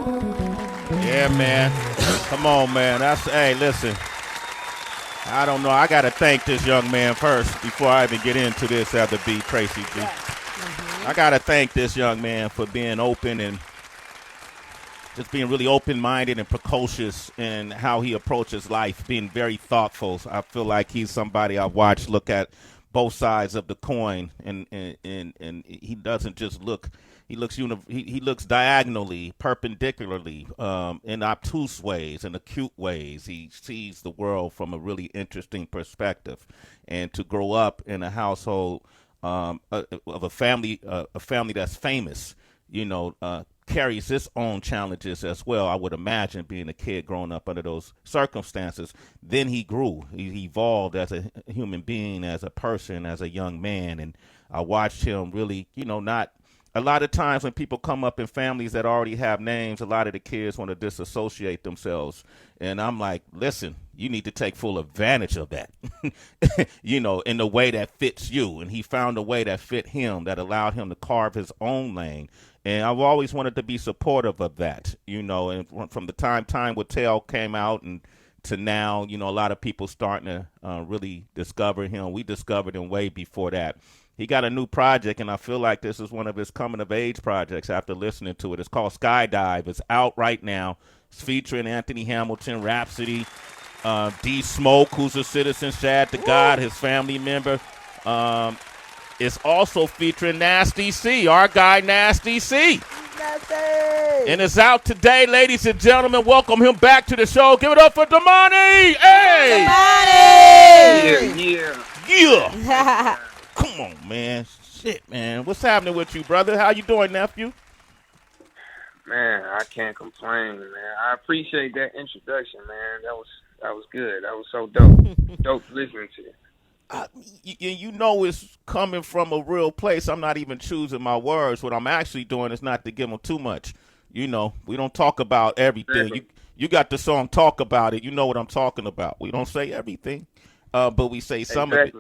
Yeah, man. Come on, man. Hey, listen. I don't know. I got to thank this young man first before I even get into this after B. Tracy G. I got to thank this young man for being open and just being really open-minded and precocious in how he approaches life, being very thoughtful. I feel like he's somebody I've watched look at both sides of the coin, and he doesn't just look. He looks diagonally, perpendicularly, in obtuse ways, in acute ways. He sees the world from a really interesting perspective, and to grow up in a household of a family that's famous, carries its own challenges as well. I would imagine being a kid growing up under those circumstances. Then he grew. He evolved as a human being, as a person, as a young man, and I watched him really, not. A lot of times when people come up in families that already have names, a lot of the kids want to disassociate themselves. And I'm like, listen, you need to take full advantage of that, in the way that fits you. And he found a way that fit him, that allowed him to carve his own lane. And I've always wanted to be supportive of that, and from the Time Will Tell came out and to now, a lot of people starting to really discover him. We discovered him way before that. He got a new project, and I feel like this is one of his coming-of-age projects after listening to it. It's called Skydive. It's out right now. It's featuring Anthony Hamilton, Rhapsody, D Smoke, who's a citizen, Shad the God, his family member. It's also featuring Nasty C, our guy Nasty C. Nasty. And it's out today, ladies and gentlemen. Welcome him back to the show. Give it up for Domani. Hey! Domani! Yeah. Come on, man. Shit, man. What's happening with you, brother? How you doing, nephew? Man, I can't complain, man. I appreciate that introduction, man. That was good. That was so dope. Dope listening to you. It's coming from a real place. I'm not even choosing my words. What I'm actually doing is not to give them too much. We don't talk about everything. Exactly. You got the song Talk About It. You know what I'm talking about. We don't say everything, but we say some of it.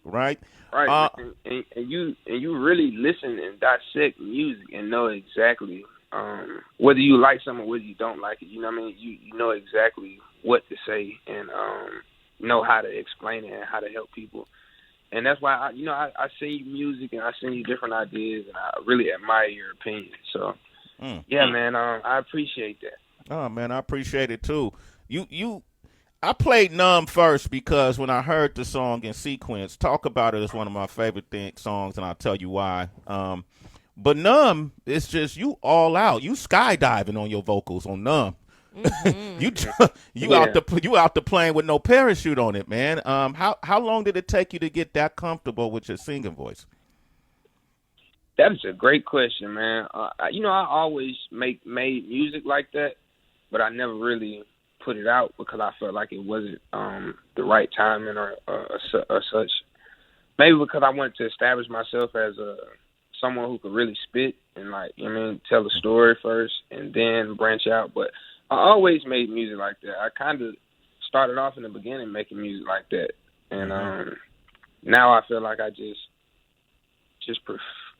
Right? Right, and you really listen and dissect music and know exactly whether you like something or whether you don't like it. You know what I mean? You know exactly what to say and know how to explain it and how to help people. And that's why I send you music and I send you different ideas and I really admire your opinion. So man, I appreciate that. Oh man, I appreciate it too. I played Numb first because when I heard the song in sequence, Talk About It is one of my favorite songs, and I'll tell you why. But Numb, it's just you all out. You skydiving on your vocals on Numb. Mm-hmm. you out the plane with no parachute on it, man. How long did it take you to get that comfortable with your singing voice? That is a great question, man. I always made music like that, but I never really put it out because I felt like it wasn't the right timing or such. Maybe because I wanted to establish myself as someone who could really spit and tell a story first and then branch out. But I always made music like that. I kind of started off in the beginning making music like that, and now I feel like I just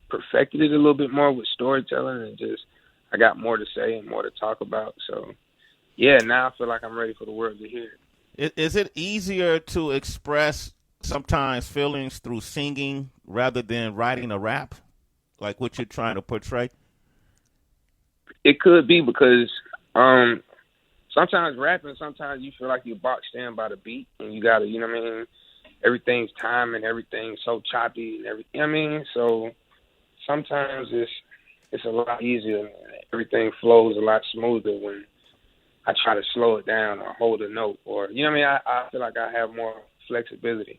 perfected it a little bit more with storytelling and I got more to say and more to talk about. So. Yeah, now I feel like I'm ready for the world to hear it. Is it easier to express sometimes feelings through singing rather than writing a rap, like what you're trying to portray? It could be because sometimes rapping, sometimes you feel like you're boxed in by the beat and you got to, everything's time and everything's so choppy and everything, so sometimes it's a lot easier and everything flows a lot smoother when I try to slow it down or hold a note or, I feel like I have more flexibility.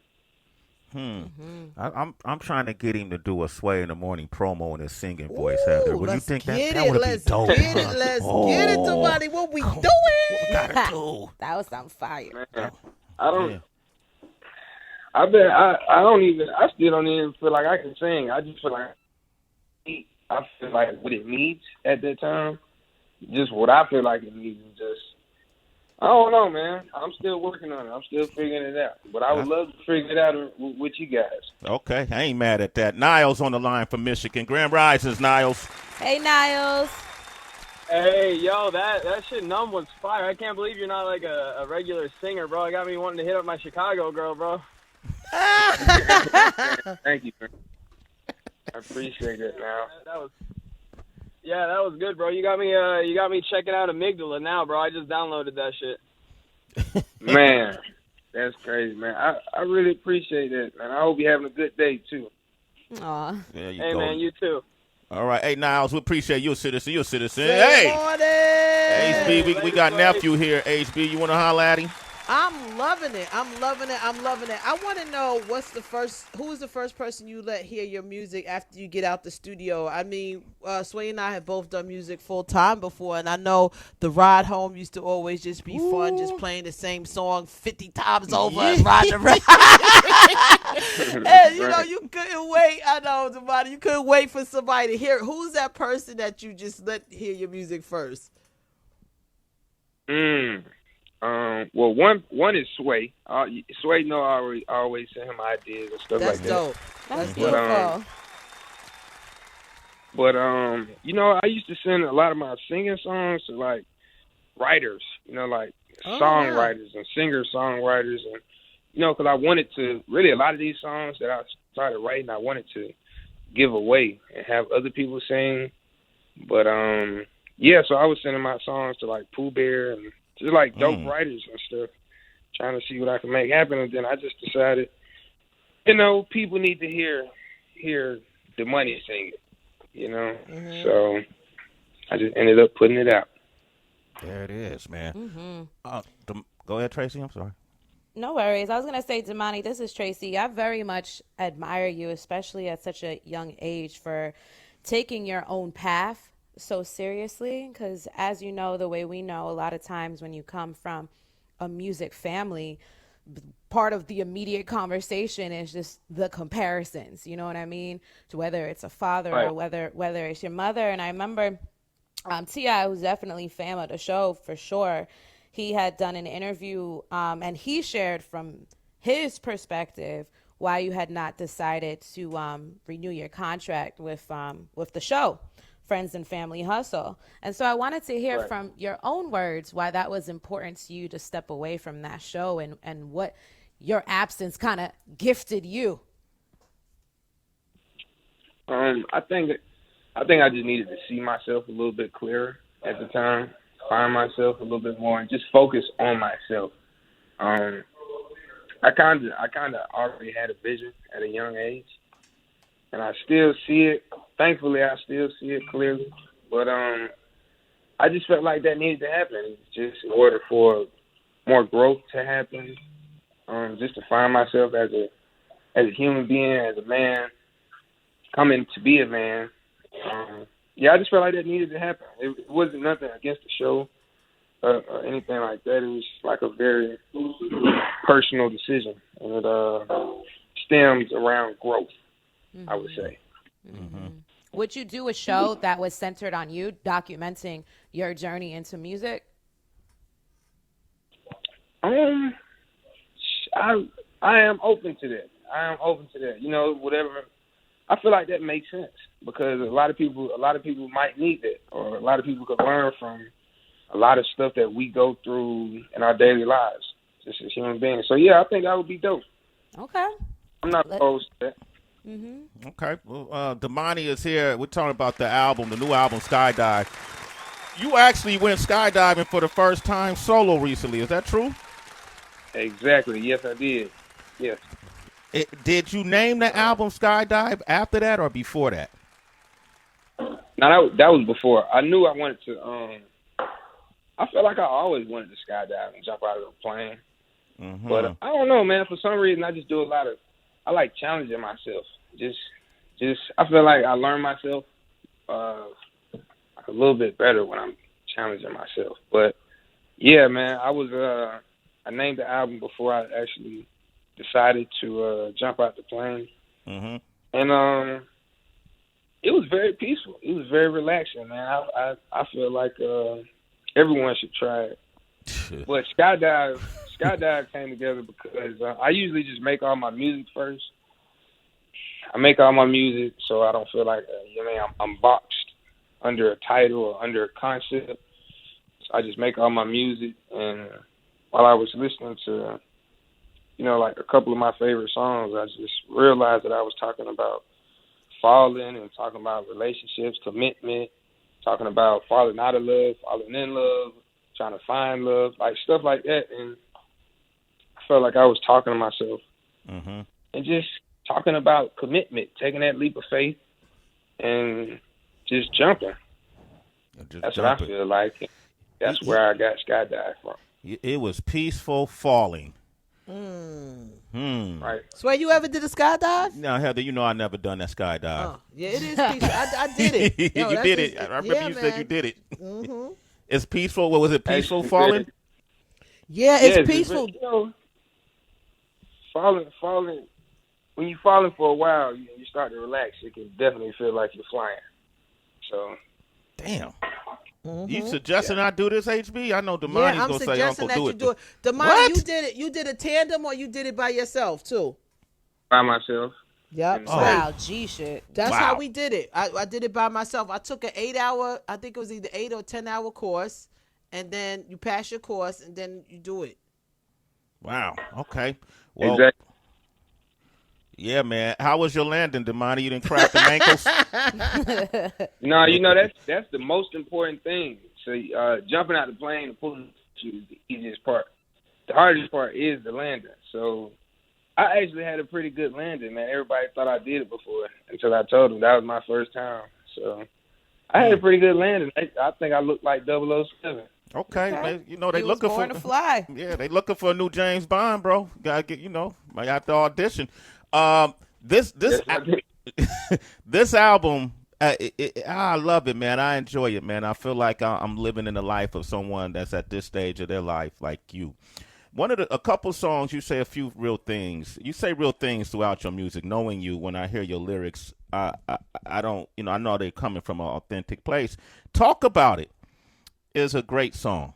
I'm trying to get him to do a Sway in the Morning promo in his singing voice. Heather, would you think that would be dope? Let's get it, somebody. What we doing? What we gotta do? That was on fire. Man, I still don't even feel like I can sing. I just feel like what it needs at that time. Just what I feel like it needs is I don't know, man. I'm still working on it. I'm still figuring it out. But I would love to figure it out with you guys. Okay. I ain't mad at that. Niles on the line from Michigan. Grand Rises, Niles. Hey, Niles. Hey, Yo, that shit Numb was fire. I can't believe you're not like a regular singer, bro. It got me wanting to hit up my Chicago girl, bro. Thank you, man. I appreciate it now. That was good, bro. You got me checking out Amygdala now, bro. I just downloaded that shit. Man, that's crazy, man. I really appreciate that, man. I hope you're having a good day, too. Aw. There you Hey, go. man, you too. All right. Hey, Niles, we appreciate you a citizen. You a citizen. Good Hey, morning. HB, we got nephew here. HB, you want to holler at him? I'm loving it. I want to know who is the first person you let hear your music after you get out the studio? I mean, Sway and I have both done music full time before, and I know the ride home used to always just be fun, just playing the same song 50 times over and riding around. And you couldn't wait. I know, Domani, you couldn't wait for somebody to hear it. Who's that person that you just let hear your music first? Well, one is Sway. Sway, I always send him ideas and stuff That's like dope. that. That's beautiful. But I used to send a lot of my singing songs to like writers, like songwriters and singer-songwriters, and because I wanted to really a lot of these songs that I started writing, I wanted to give away and have other people sing. But so I was sending my songs to like Pooh Bear and just like dope writers and stuff, trying to see what I can make happen. And then I just decided, people need to hear Domani sing it, So I just ended up putting it out. There it is, man. Go ahead, Tracy. I'm sorry. No worries. I was going to say, Damani, this is Tracy. I very much admire you, especially at such a young age, for taking your own path so seriously, because as you know, the way we know, a lot of times when you come from a music family, part of the immediate conversation is just the comparisons, you know what I mean, to whether it's a father or whether it's your mother. And I remember T.I., who's definitely fan of the show for sure, he had done an interview and he shared from his perspective why you had not decided to renew your contract with the show, Friends and Family Hustle. And so I wanted to hear from your own words why that was important to you to step away from that show and what your absence kind of gifted you. I think I just needed to see myself a little bit clearer at the time, find myself a little bit more, and just focus on myself. I kind of already had a vision at a young age, and I still see it. Thankfully, I still see it clearly. But I just felt like that needed to happen, just in order for more growth to happen, just to find myself as a human being, as a man, coming to be a man. I just felt like that needed to happen. It wasn't nothing against the show or anything like that. It was like a very personal decision, and it stems around growth, I would say. Would you do a show that was centered on you, documenting your journey into music? I am open to that. Whatever. I feel like that makes sense because a lot of people might need that, or a lot of people could learn from a lot of stuff that we go through in our daily lives, just as human beings. So I think that would be dope. Okay. I'm not opposed to that. Okay. Well, Damani is here. We're talking about the new album, Skydive. You actually went skydiving for the first time solo recently. Is that true? Exactly. Yes, I did. Yes. Did you name the album Skydive after that or before that? No, that was before. I knew I wanted to. I felt like I always wanted to skydive and jump out of a plane. But I don't know, man. For some reason, I just do I like challenging myself. Just I feel like I learn myself a little bit better when I'm challenging myself. But yeah, man, I named the album before I actually decided to jump out the plane. And it was very peaceful. It was very relaxing, man. I feel like everyone should try it. But Skydive came together because I usually just make all my music first. I make all my music so I don't feel like I'm boxed under a title or under a concept. I just make all my music, and while I was listening to, like a couple of my favorite songs, I just realized that I was talking about falling and talking about relationships, commitment, talking about falling out of love, falling in love, trying to find love, like stuff like that. And I felt like I was talking to myself and just talking about commitment, taking that leap of faith and just jumping. That's what I feel like. That's where I got Skydive from. It was peaceful falling. Right. Sway, you ever did a skydive? Now, Heather, I never done that skydive. Oh, yeah, it is peaceful. I did it. Yo, you did it. I remember you said you did it. It's peaceful. What was it? Peaceful falling? Yeah, it's peaceful. Falling. When you're falling for a while, you start to relax. It can definitely feel like you're flying. So. Damn. You suggesting I do this, HB? I know Domani's I'm gonna say Uncle that do you it. do it. Damani, you did it. You did a tandem, or you did it by yourself too? By myself. Yep. Oh. Wow, G shit. That's how we did it. I did it by myself. I took an 8-hour, I think it was either 8 or 10-hour course, and then you pass your course, and then you do it. Wow. Okay. Well, exactly. Yeah, man. How was your landing, Damani? You didn't crack the ankles? No, that's the most important thing. So jumping out the plane and pulling is the easiest part. The hardest part is the landing. So I actually had a pretty good landing, man. Everybody thought I did it before until I told them that was my first time. So I had a pretty good landing. I think I looked like 007. Okay. They He looking was born for to fly. Yeah, they looking for a new James Bond, bro. Gotta get, might have to audition. This album, I love it, man. I enjoy it, man. I feel like I'm living in the life of someone that's at this stage of their life, like you. A couple songs, you say a few real things. You say real things throughout your music. Knowing you, when I hear your lyrics, I don't, I know they're coming from an authentic place. Talk About It is a great song,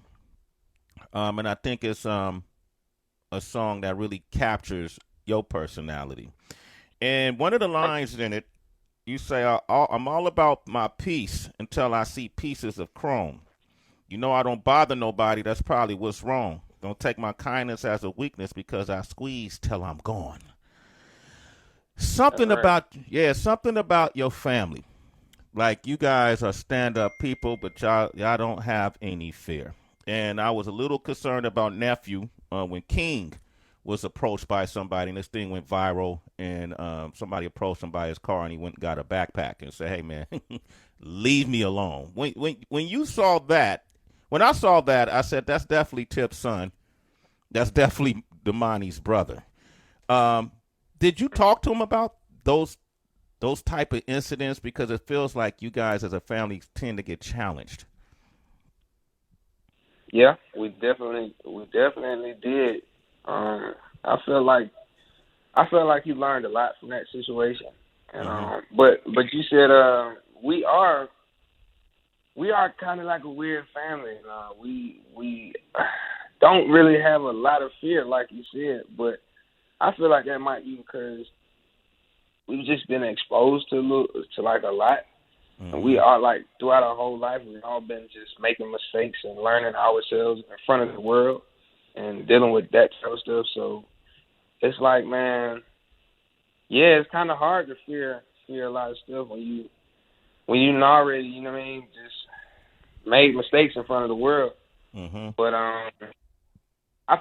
and I think it's a song that really captures your personality. And one of the lines in it, you say, I'm all about my peace until I see pieces of chrome. I don't bother nobody. That's probably what's wrong. Don't take my kindness as a weakness because I squeeze till I'm gone. Something about your family. Like, you guys are stand-up people, but y'all don't have any fear. And I was a little concerned about Nephew when King was approached by somebody, and this thing went viral, and somebody approached him by his car, and he went and got a backpack and said, hey, man, leave me alone. When you saw that, when I saw that, I said, that's definitely Tip's son. That's definitely Damani's brother. Did you talk to him about those type of incidents? Because it feels like you guys as a family tend to get challenged. Yeah, we definitely did. I feel like you learned a lot from that situation, and but you said we are kind of like a weird family. We don't really have a lot of fear, like you said, but I feel like that might be because we've just been exposed to like a lot, and we are like throughout our whole life we've all been just making mistakes and learning ourselves in front of the world and dealing with that kind of stuff. So it's like, man, yeah, it's kind of hard to fear a lot of stuff when you already, just made mistakes in front of the world. But I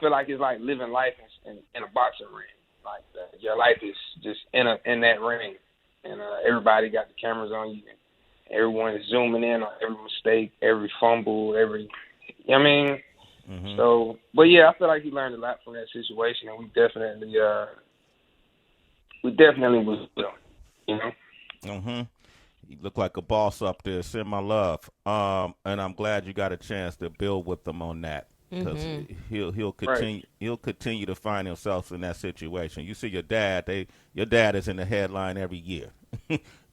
feel like it's like living life in a boxing ring. Like your life is just in that ring, and everybody got the cameras on you, and everyone is zooming in on every mistake, every fumble, every. So, but yeah, I feel like he learned a lot from that situation, and we definitely was with him, You look like a boss up there. Send my love. And I'm glad you got a chance to build with them on that, because he'll continue to find himself in that situation. You see your dad is in the headline every year.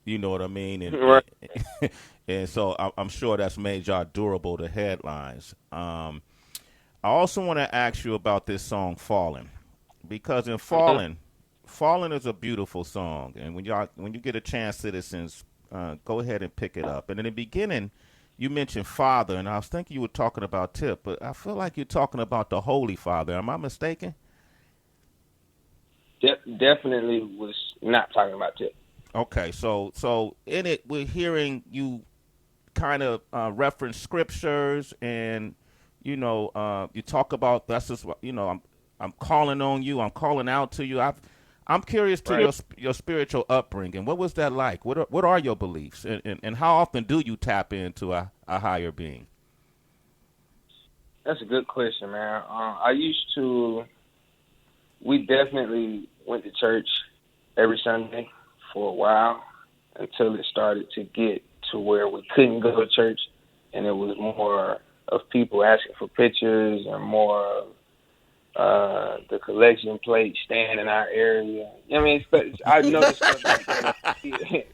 You know what I mean? And, and so I'm sure that's made y'all durable to headlines. I also want to ask you about this song, Fallen, because in Fallen is a beautiful song. And when you get a chance, citizens, go ahead and pick it up. And in the beginning, you mentioned Father, and I was thinking you were talking about Tip, but I feel like you're talking about the Holy Father. Am I mistaken? Definitely was not talking about Tip. Okay, so in it, we're hearing you kind of reference scriptures, and you talk about that's just I'm calling on you, I'm calling out to you. I'm curious to Right. your spiritual upbringing. What was that like? What are your beliefs, and how often do you tap into a higher being? That's a good question, man. We definitely went to church every Sunday for a while until it started to get to where we couldn't go to church, and it was more of people asking for pictures and more of the collection plate staying in our area. I mean, I noticed stuff like that as a kid.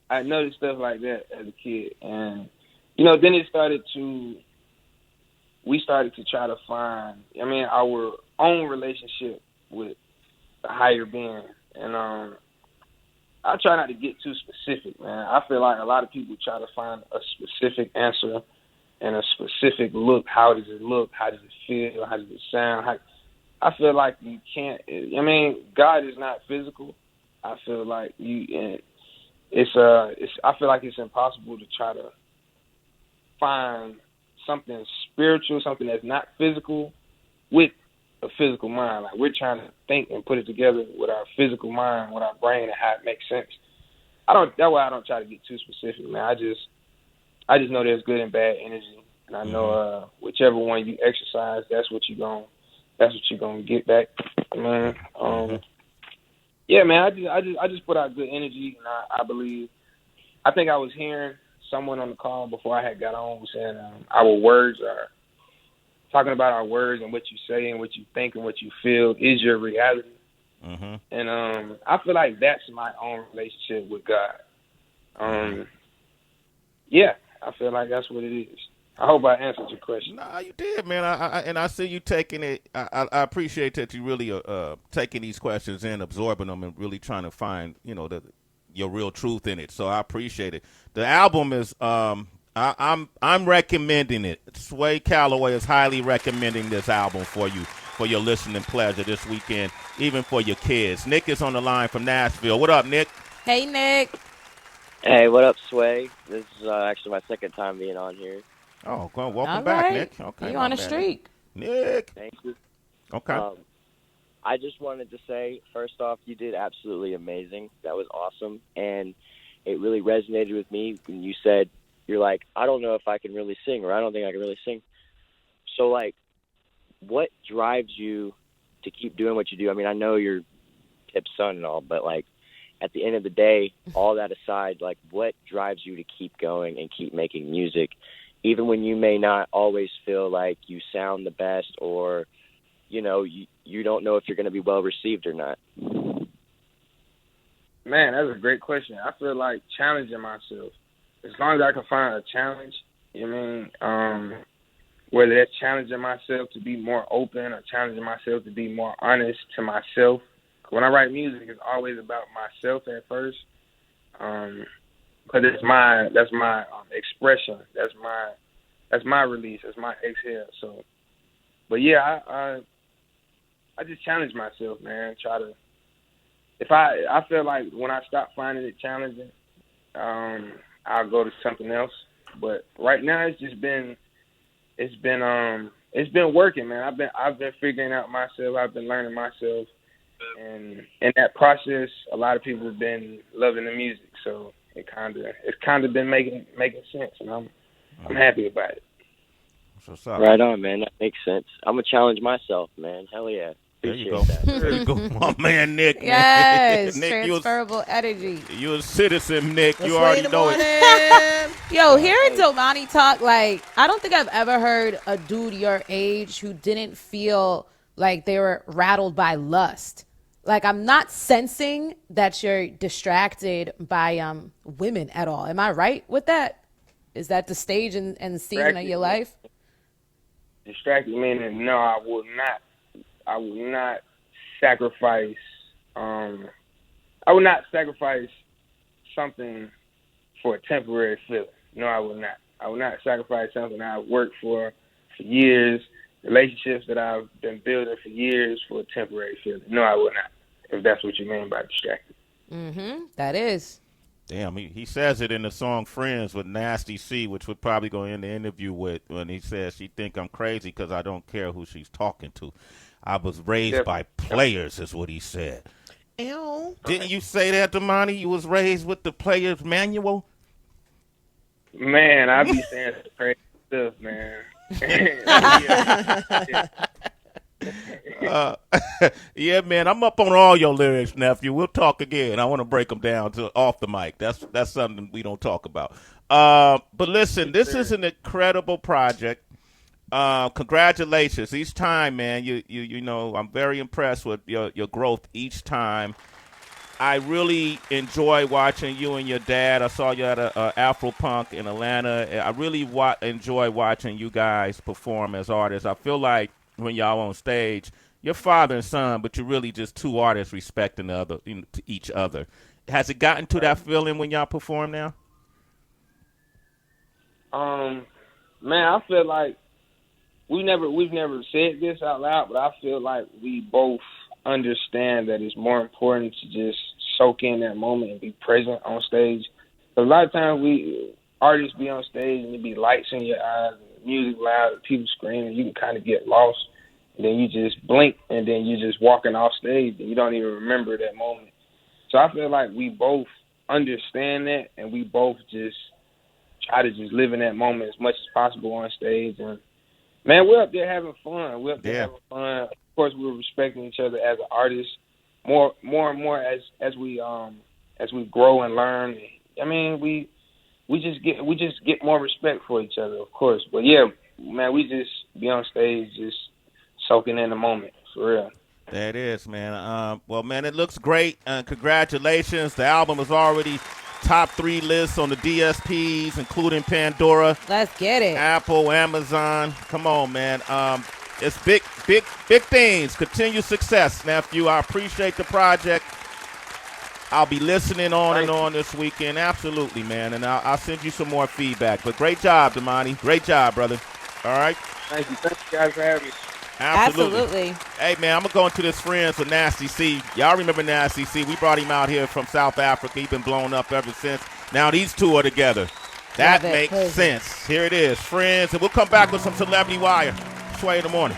I noticed stuff like that as a kid, and then we started to try to find, our own relationship with the higher being, and I try not to get too specific, man. I feel like a lot of people try to find a specific answer and a specific look. How does it look? How does it feel? How does it sound? I feel like you can't. God is not physical. I feel like I feel like it's impossible to try to find something spiritual, something that's not physical, with a physical mind. Like, we're trying to think and put it together with our physical mind, with our brain, and how it makes sense. That's why I don't try to get too specific, man. I just know there's good and bad energy, and I know whichever one you exercise, that's what you're gonna get back, man. Yeah, man. I just put out good energy, and I believe. I think I was hearing someone on the call before I had got on saying our words are talking about our words, and what you say and what you think and what you feel is your reality. And I feel like that's my own relationship with God. Yeah, I feel like that's what it is. I hope I answered your question. Nah, you did, man. I see you taking it. I appreciate that you really taking these questions in, absorbing them, and really trying to find your real truth in it. So I appreciate it. The album is I'm recommending it. Sway Calloway is highly recommending this album for you, for your listening pleasure this weekend, even for your kids. Nick is on the line from Nashville. What up, Nick? Hey, Nick. Hey, what up, Sway? This is actually my second time being on here. Oh, well, welcome All back, right. Nick. Okay, You on a streak. Nick. Thank you. Okay. I just wanted to say, first off, you did absolutely amazing. That was awesome. And it really resonated with me when you said, you're like, I don't know if I can really sing, or I don't think I can really sing. So, like, what drives you to keep doing what you do? I mean, I know you're Tip's son and all, but, like, at the end of the day, all that aside, like, what drives you to keep going and keep making music, even when you may not always feel like you sound the best, or, you don't know if you're going to be well received or not? Man, that's a great question. I feel like challenging myself. As long as I can find a challenge, whether that's challenging myself to be more open or challenging myself to be more honest to myself. When I write music, it's always about myself at first, because that's my expression, that's my release, that's my exhale. So, but yeah, I just challenge myself, man. I feel like when I stop finding it challenging, I'll go to something else. But right now, it's been working, man. I've been figuring out myself. I've been learning myself. And in that process, a lot of people have been loving the music, so it's kind of been making sense, and I'm happy about it. What's up? Right on, man. That makes sense. I'm gonna challenge myself, man. Hell yeah. There you Appreciate go. that. There you go, my man Nick. Yes, Nick, transferable energy. You're a citizen, Nick. Let's You already wait in the know it. morning. Yo, hearing Domani talk, like, I don't think I've ever heard a dude your age who didn't feel like they were rattled by lust. Like, I'm not sensing that you're distracted by women at all. Am I right with that? Is that the stage and the season of your life? Distracted meaning, no, I will not sacrifice. I will not sacrifice something for a temporary feeling. No, I will not. I will not sacrifice something I've worked for years, relationships that I've been building for years for a temporary feeling. No, I will not, if that's what you mean by distracted. That is. Damn, he says it in the song Friends with Nasty C, which we're probably going to end the interview with, when he says she think I'm crazy because I don't care who she's talking to. I was raised by players, is what he said. Ew. Didn't you say that, Domani? You was raised with the player's manual? Man, I be saying some crazy stuff, man. Yeah, man, I'm up on all your lyrics, nephew. We'll talk again. I want to break them down to off the mic. That's something we don't talk about. But listen, this is an incredible project. Congratulations each time, man. You know, I'm very impressed with your growth each time. I really enjoy watching you and your dad. I saw you at a Afro Punk in Atlanta. I really enjoy watching you guys perform as artists. I feel like when y'all on stage, you're father and son, but you're really just two artists respecting to each other. Has it gotten to that feeling when y'all perform now? Man, I feel like we've never said this out loud, but I feel like we both understand that it's more important to just soak in that moment and be present on stage. But a lot of times artists be on stage and there be lights in your eyes and music loud and people screaming. You can kind of get lost, and then you just blink, and then you're just walking off stage and you don't even remember that moment. So I feel like we both understand that, and we both just try to just live in that moment as much as possible on stage. And man, we're up there having fun. Having fun. Of course, we're respecting each other as an artist more and more as we grow and learn. I mean, we just get more respect for each other, of course. But yeah, man, we just be on stage just soaking in the moment, for real. That is, man. Well, man, it looks great. Congratulations. The album is already top 3 lists on the DSPs, including Pandora. Let's get it. Apple, Amazon. Come on, man. It's big things. Continued success, nephew. I appreciate the project. I'll be listening on this weekend. Absolutely, man. And I'll send you some more feedback. But great job, Damani. Great job, brother. All right? Thank you. Thank you guys for having me. Absolutely. Hey, man, I'm going to go into this Friends with Nasty C. Y'all remember Nasty C? We brought him out here from South Africa. He's been blown up ever since. Now these two are together. That makes sense. Here it is, Friends. And we'll come back with some Celebrity Wire. Sway in the morning.